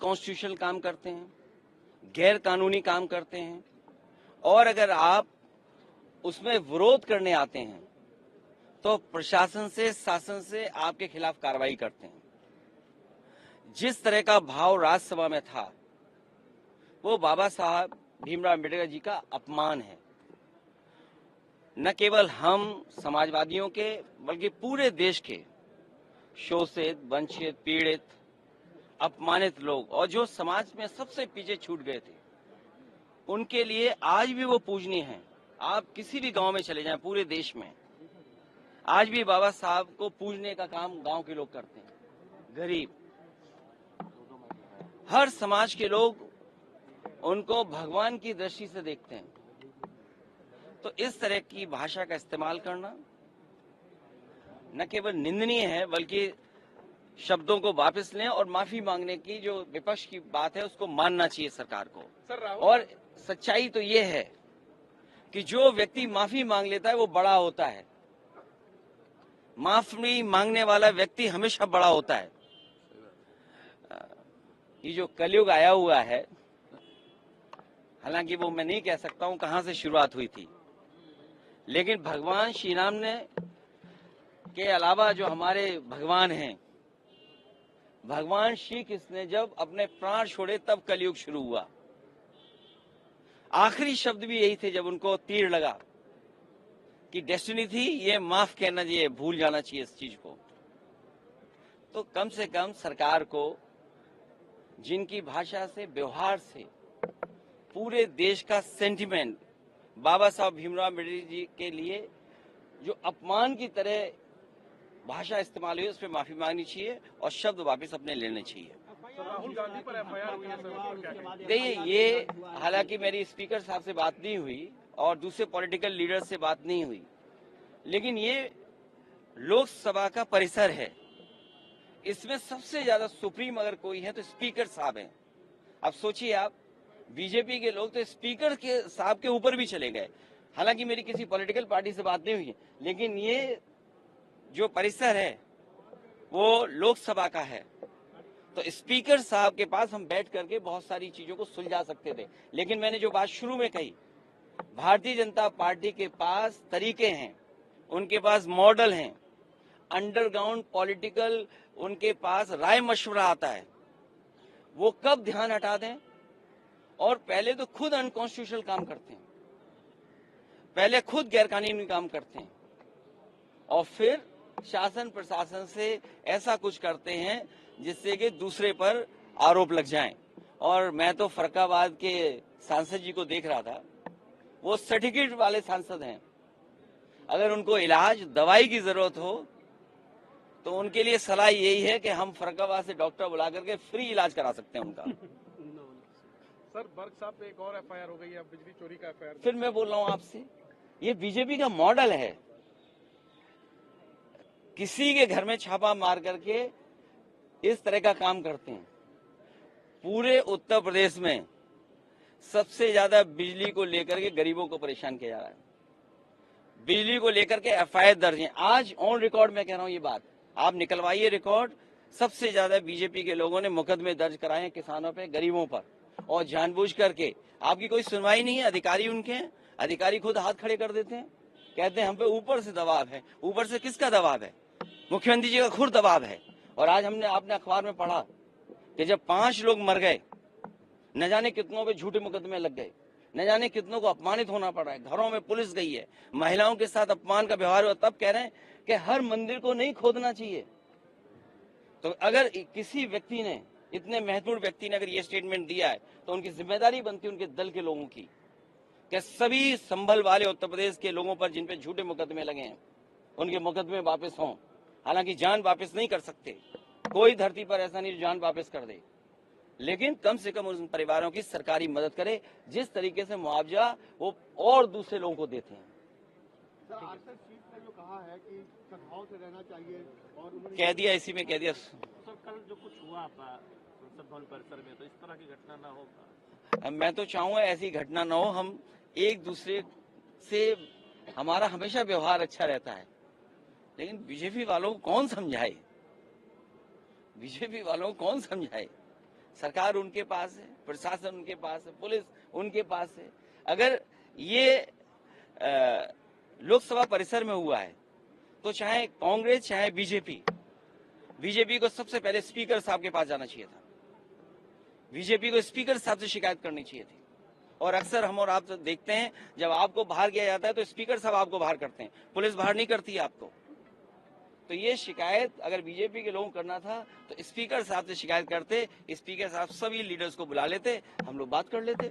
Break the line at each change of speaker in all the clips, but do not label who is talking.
Unconstitutional काम करते हैं, गैर कानूनी काम करते हैं, और अगर आप उसमें विरोध करने आते हैं तो प्रशासन से, शासन से आपके खिलाफ कार्रवाई करते हैं। जिस तरह का भाव राज्यसभा में था वो बाबा साहब भीमराव अम्बेडकर जी का अपमान है। न केवल हम समाजवादियों के बल्कि पूरे देश के शोषित, वंचित, पीड़ित, अपमानित लोग और जो समाज में सबसे पीछे छूट गए थे उनके लिए आज भी वो पूजनीय हैं। आप किसी भी गांव में चले जाएं पूरे देश में, आज भी बाबा साहब को पूजने का काम गांव के लोग करते हैं। गरीब, हर समाज के लोग उनको भगवान की दृष्टि से देखते हैं। तो इस तरह की भाषा का इस्तेमाल करना न केवल निंदनीय है बल्कि शब्दों को वापस लें और माफी मांगने की जो विपक्ष की बात है उसको मानना चाहिए सरकार को। और सच्चाई तो ये है कि जो व्यक्ति माफी मांग लेता है वो बड़ा होता है। माफी मांगने वाला व्यक्ति हमेशा बड़ा होता है। ये जो कलयुग आया हुआ है, हालांकि वो मैं नहीं कह सकता हूं कहां से शुरुआत हुई थी, लेकिन भगवान श्री राम ने के अलावा जो हमारे भगवान हैं, भगवान श्री कृष्ण ने जब अपने प्राण छोड़े तब कलयुग शुरू हुआ। आखिरी शब्द भी यही थे जब उनको तीर लगा कि डेस्टिनी थी, ये माफ कहना चाहिए, भूल जाना चाहिए इस चीज को। तो कम से कम सरकार को जिनकी भाषा से, व्यवहार से पूरे देश का सेंटिमेंट बाबा साहब भीमराव अम्बेडकर जी के लिए जो अपमान की तरह भाषा इस्तेमाल हुई, उस पर माफी मांगनी चाहिए और शब्द वापस अपने लेने चाहिए।
राहुल गांधी पर एफआईआर हुई है सर,
देखिए, ये हालांकि मेरी स्पीकर साहब से बात नहीं हुई और दूसरे पॉलिटिकल लीडर से बात नहीं हुई, लेकिन ये लोकसभा का परिसर है। इसमें सबसे ज्यादा सुप्रीम अगर कोई है तो स्पीकर साहब हैं। अब सोचिए आप, बीजेपी के लोग तो स्पीकर के साहब के ऊपर भी चले गए। हालांकि मेरी किसी पॉलिटिकल पार्टी से बात नहीं हुई, लेकिन ये जो परिसर है वो लोकसभा का है, तो स्पीकर साहब के पास हम बैठ करके बहुत सारी चीजों को सुलझा सकते थे। लेकिन मैंने जो बात शुरू में कही, भारतीय जनता पार्टी के पास तरीके हैं, उनके पास मॉडल हैं, अंडरग्राउंड पॉलिटिकल उनके पास राय मशवरा आता है। वो कब ध्यान हटा दें, और पहले तो खुद अनकॉन्स्टिट्यूशनल काम करते हैं, पहले खुद गैरकानूनी काम करते हैं और फिर शासन प्रशासन से ऐसा कुछ करते हैं जिससे कि दूसरे पर आरोप लग जाएं। और मैं तो फरक्काबाद के सांसद जी को देख रहा था, वो सर्टिफिकेट वाले सांसद हैं। अगर उनको इलाज, दवाई की जरूरत हो तो उनके लिए सलाह यही है कि हम फरक्काबाद से डॉक्टर बुला करके फ्री इलाज करा सकते हैं उनका।
सर बर्ग साहब पे एक और एफआईआर हो गई है, बिजली चोरी का एफआईआर।
फिर मैं बोल रहा हूं आपसे, ये बीजेपी का मॉडल है। किसी के घर में छापा मार करके इस तरह का काम करते हैं। पूरे उत्तर प्रदेश में सबसे ज्यादा बिजली को लेकर के गरीबों को परेशान किया जा रहा है। बिजली को लेकर के एफआईआर दर्ज है। आज ऑन रिकॉर्ड मैं कह रहा हूं ये बात, आप निकलवाइए रिकॉर्ड। सबसे ज्यादा बीजेपी के लोगों ने मुकदमे दर्ज कराए हैं किसानों पे, गरीबों पर, और जानबूझ करके। आपकी कोई सुनवाई नहीं है, अधिकारी उनके हैं, अधिकारी खुद हाथ खड़े कर देते हैं, कहते हैं हम पे ऊपर से दबाव है। ऊपर से किसका दबाव है? मुख्यमंत्री जी का खुद दबाव है। और आज आपने अखबार में पढ़ा कि जब 5 लोग मर गए, न जाने कितनों पे झूठे मुकदमे लग गए, न जाने कितनों को अपमानित होना पड़ा है, घरों में पुलिस गई है, महिलाओं के साथ अपमान का व्यवहार हुआ, तब कह रहे हैं कि हर मंदिर को नहीं खोदना चाहिए। तो अगर किसी व्यक्ति ने, इतने महत्वपूर्ण व्यक्ति ने अगर ये स्टेटमेंट दिया है तो उनकी जिम्मेदारी बनती है उनके दल के लोगों की कि सभी संभल वाले उत्तर प्रदेश के लोगों पर जिन पे झूठे मुकदमे लगे हैं उनके मुकदमे वापस हों। हालांकि जान वापस नहीं कर सकते, कोई धरती पर ऐसा नहीं जो जान वापस कर दे, लेकिन कम से कम उन परिवारों की सरकारी मदद करे जिस तरीके से मुआवजा वो और दूसरे लोगों को देते हैं।
जो कहा है कि सद्भाव से रहना चाहिए और
कह दिया, इसी में कह दिया।
सर कल जो कुछ हुआ संसद भवन परिसर में, तो इस तरह की घटना ना हो।
मैं तो चाहूंगा ऐसी घटना ना हो। हम एक दूसरे से, हमारा हमेशा व्यवहार अच्छा रहता है, लेकिन बीजेपी वालों को कौन समझाए? बीजेपी वालों को कौन समझाए? सरकार उनके पास है, प्रशासन उनके पास है, पुलिस उनके पास है। अगर ये लोकसभा परिसर में हुआ है तो चाहे कांग्रेस चाहे बीजेपी को सबसे पहले स्पीकर साहब के पास जाना चाहिए था। बीजेपी को स्पीकर साहब से शिकायत करनी चाहिए थी। और अक्सर हम और आप तो देखते हैं, जब आपको बाहर किया जाता है तो स्पीकर साहब आपको बाहर करते हैं, पुलिस बाहर नहीं करती है आपको। तो ये शिकायत अगर बीजेपी के लोगों को करना था तो स्पीकर साहब से शिकायत करते, स्पीकर साहब सभी लीडर्स को बुला लेते, हम लोग बात कर लेते।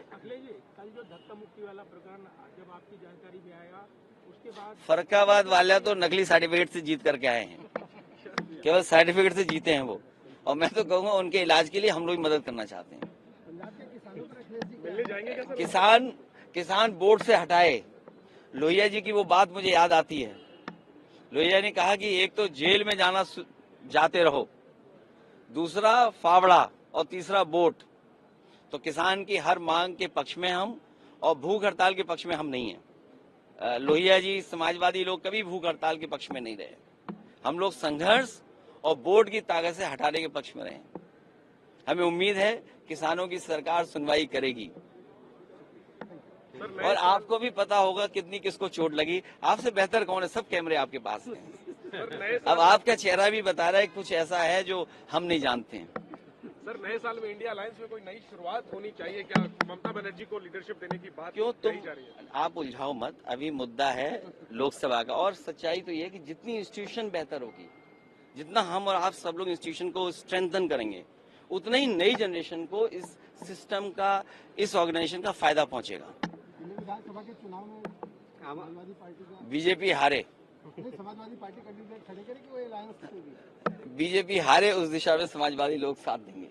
अखिलेश जी, कल जो धक्का मुक्की वाला प्रकरण जब आपकी जानकारी में आया उसके बाद
फर्रुखाबाद वाला तो नकली सर्टिफिकेट से जीत करके आए हैं, केवल सर्टिफिकेट से जीते हैं वो। और मैं तो कहूंगा उनके इलाज के लिए हम लोग मदद करना चाहते हैं।
मिलने जाएंगे क्या सर?
किसान बोर्ड से हटाए। लोहिया जी की वो बात मुझे याद आती है। लोहिया ने कहा कि एक तो जेल में जाते रहो, दूसरा फावड़ा और तीसरा वोट। तो किसान की हर मांग के पक्ष में हम, और भूख हड़ताल के पक्ष में हम नहीं है। लोहिया जी, समाजवादी लोग कभी भूख हड़ताल के पक्ष में नहीं रहे। हम लोग संघर्ष और बोर्ड की ताकत से हटाने के पक्ष में रहे। हमें उम्मीद है किसानों की सरकार सुनवाई करेगी। और आपको भी पता होगा कितनी किसको चोट लगी। आपसे बेहतर कौन है, सब कैमरे आपके पास हैं। अब आपका चेहरा भी बता रहा है कुछ ऐसा है जो हम नहीं जानते हैं।
सर, नए साल में इंडिया अलायंस में कोई नई शुरुआत होनी चाहिए क्या? ममता बनर्जी को लीडरशिप देने की बात
क्यों
कही जा रही है।
आप उलझाओ मत, अभी मुद्दा है लोकसभा का। और सच्चाई तो ये है कि जितनी इंस्टीट्यूशन बेहतर होगी, जितना हम और आप सब लोग इंस्टीट्यूशन को स्ट्रेंथन करेंगे, उतना ही नई जनरेशन को इस सिस्टम का, इस ऑर्गेनाइजेशन का फायदा पहुंचेगा।
विधानसभा के चुनाव में समाजवादी पार्टी का
बीजेपी हारे,
समाजवादी पार्टी कैंडिडेट खड़े करेगी, वो अलायंस होगी।
बीजेपी हारे उस दिशा में समाजवादी लोग साथ देंगे।